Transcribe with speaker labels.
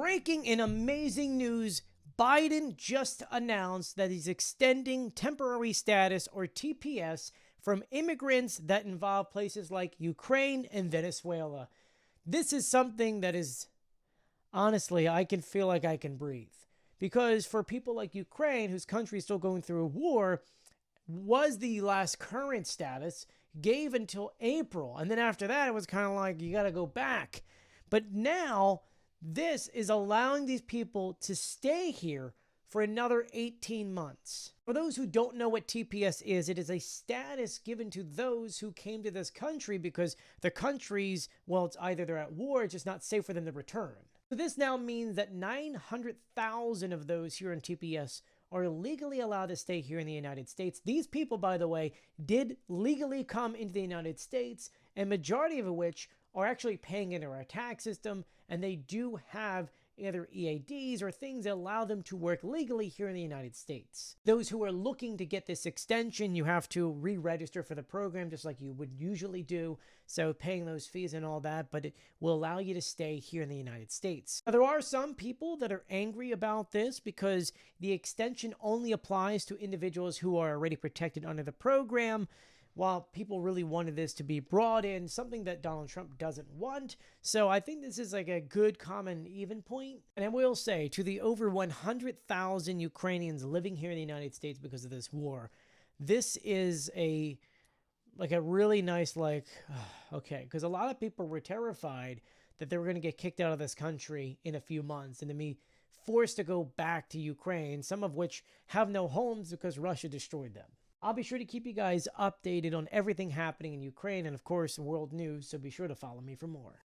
Speaker 1: Breaking and amazing news, Biden just announced that he's extending temporary status, or TPS, from immigrants that involve places like Ukraine and Venezuela. This is something that is, honestly, I can feel like I can breathe. Because for people like Ukraine, whose country is still going through a war, was the last current status, gave until April. And then after that, it was kind of like, you got to go back. But now, this is allowing these people to stay here for another 18 months. For those who don't know what TPS is, it is a status given to those who came to this country because the countries, well, it's either they're at war, it's just not safe for them to return. So this now means that 900,000 of those here in TPS are legally allowed to stay here in the United States. These people, by the way, did legally come into the United States, and majority of which are actually paying into our tax system, and they do have either EADs or things that allow them to work legally here in the United States. Those who are looking to get this extension, you have to re-register for the program just like you would usually do, so paying those fees and all that, but it will allow you to stay here in the United States. Now, there are some people that are angry about this because the extension only applies to individuals who are already protected under the program, while people really wanted this to be brought in, something that Donald Trump doesn't want. So I think this is like a good common even point. And I will say, to the over 100,000 Ukrainians living here in the United States because of this war, this is a really nice, okay, because a lot of people were terrified that they were going to get kicked out of this country in a few months and to be forced to go back to Ukraine, some of which have no homes because Russia destroyed them. I'll be sure to keep you guys updated on everything happening in Ukraine and, of course, world news, so be sure to follow me for more.